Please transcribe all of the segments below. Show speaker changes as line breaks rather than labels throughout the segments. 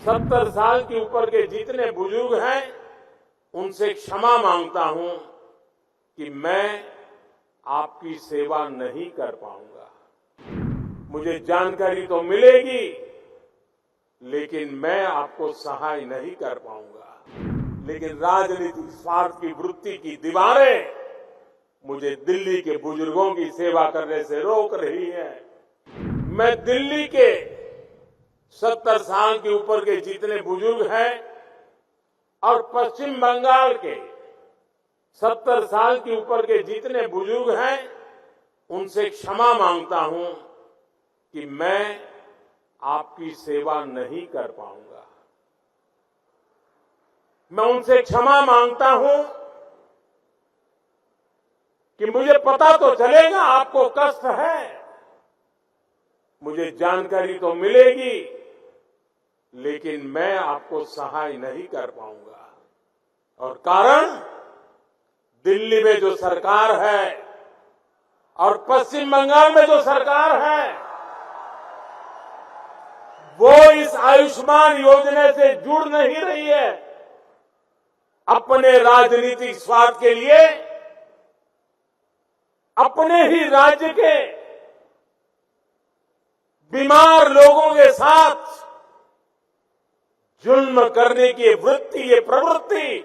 70 साल के ऊपर के जितने बुजुर्ग हैं उनसे क्षमा मांगता हूं कि मैं आपकी सेवा नहीं कर पाऊंगा। मुझे जानकारी तो मिलेगी, लेकिन मैं आपको सहाय नहीं कर पाऊंगा। लेकिन राजनीतिक स्वार्थ की वृत्ति की दीवारें मुझे दिल्ली के बुजुर्गों की सेवा करने से रोक रही है। मैं दिल्ली के 70 साल के ऊपर के जितने बुजुर्ग हैं और पश्चिम बंगाल के 70 साल के ऊपर के जितने बुजुर्ग हैं उनसे क्षमा मांगता हूं कि मैं आपकी सेवा नहीं कर पाऊंगा। मैं उनसे क्षमा मांगता हूं कि मुझे पता तो चलेगा आपको कष्ट है, मुझे जानकारी तो मिलेगी, लेकिन मैं आपको सहाय नहीं कर पाऊंगा। और कारण, दिल्ली में जो सरकार है और पश्चिम बंगाल में जो सरकार है वो इस आयुष्मान योजना से जुड़ नहीं रही है। अपने राजनीतिक स्वार्थ के लिए अपने ही राज्य के बीमार लोगों के साथ जुल्म करने की वृत्ति, ये प्रवृत्ति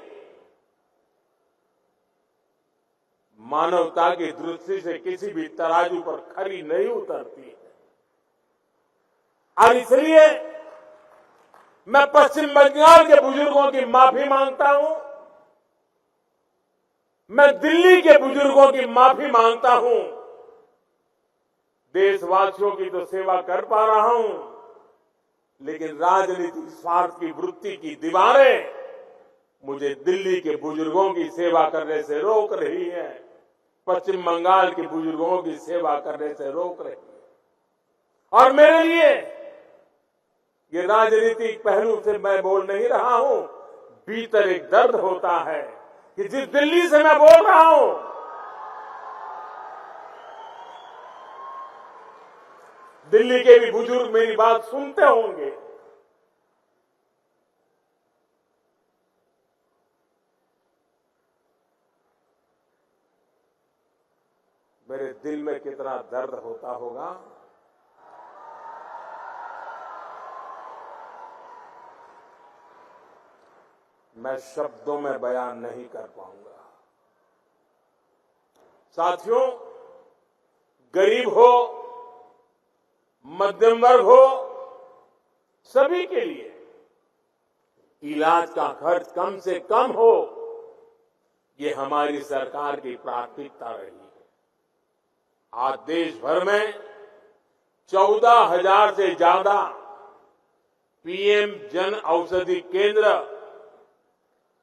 मानवता की दृष्टि से किसी भी तराजू पर खरी नहीं उतरती है। और इसलिए मैं पश्चिम बंगाल के बुजुर्गों की माफी मांगता हूं, मैं दिल्ली के बुजुर्गों की माफी मांगता हूं। देशवासियों की तो सेवा कर पा रहा हूं, लेकिन राजनीतिक स्वार्थ की वृत्ति की दीवारें मुझे दिल्ली के बुजुर्गों की सेवा करने से रोक रही है, पश्चिम बंगाल के बुजुर्गों की सेवा करने से रोक रही है। और मेरे लिए ये राजनीतिक पहलू से मैं बोल नहीं रहा हूं, भीतर एक दर्द होता है कि जिस दिल्ली से मैं बोल रहा हूं, दिल्ली के भी बुजुर्ग मेरी बात सुनते होंगे। मेरे दिल में कितना दर्द होता होगा। मैं शब्दों में बयान नहीं कर पाऊंगा। साथियों, गरीब हो, मध्यम वर्ग हो, सभी के लिए इलाज का खर्च कम से कम हो, ये हमारी सरकार की प्राथमिकता रही है। आज देश भर में 14,000 से ज्यादा पीएम जन औषधि केंद्र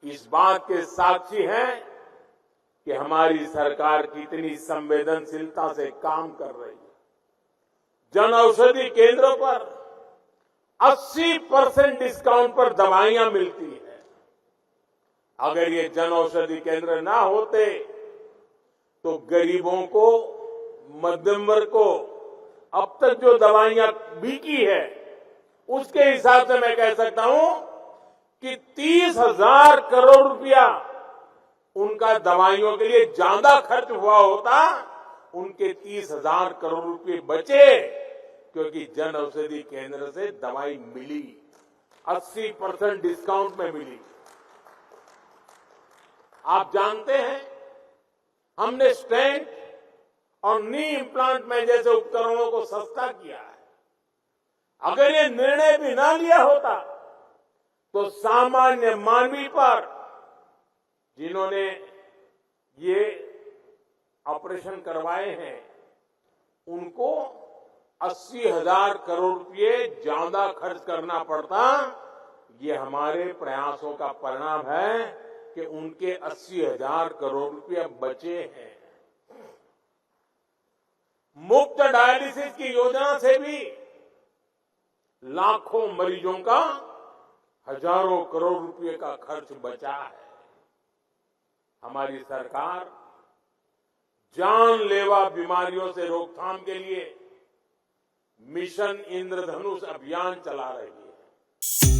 इस बात के साक्षी हैं कि हमारी सरकार कितनी संवेदनशीलता से काम कर रही है। जन औषधि केंद्रों पर 80% डिस्काउंट पर दवाइयां मिलती है। अगर ये जन औषधि केंद्र ना होते तो गरीबों को, मध्यम वर्ग को अब तक जो दवाइयां बिकी है उसके हिसाब से मैं कह सकता हूं कि 30,000 करोड़ रुपया उनका दवाइयों के लिए ज्यादा खर्च हुआ होता, उनके 30,000 करोड़ रुपए बचे, क्योंकि जन औषधि केंद्र से दवाई मिली, 80% डिस्काउंट में मिली। आप जानते हैं, हमने स्टेंट और नी इम्प्लांट में जैसे उपकरणों को सस्ता किया है। अगर ये निर्णय भी ना लिया होता तो सामान्य मानवी पर, जिन्होंने ये ऑपरेशन करवाए हैं, उनको 80,000 करोड़ रुपए ज्यादा खर्च करना पड़ता। ये हमारे प्रयासों का परिणाम है कि उनके 80,000 करोड़ रुपए बचे हैं। मुफ्त डायलिसिस की योजना से भी लाखों मरीजों का हजारों करोड़ रुपए का खर्च बचा है। हमारी सरकार जानलेवा बीमारियों से रोकथाम के लिए मिशन इंद्रधनुष अभियान चला रही है।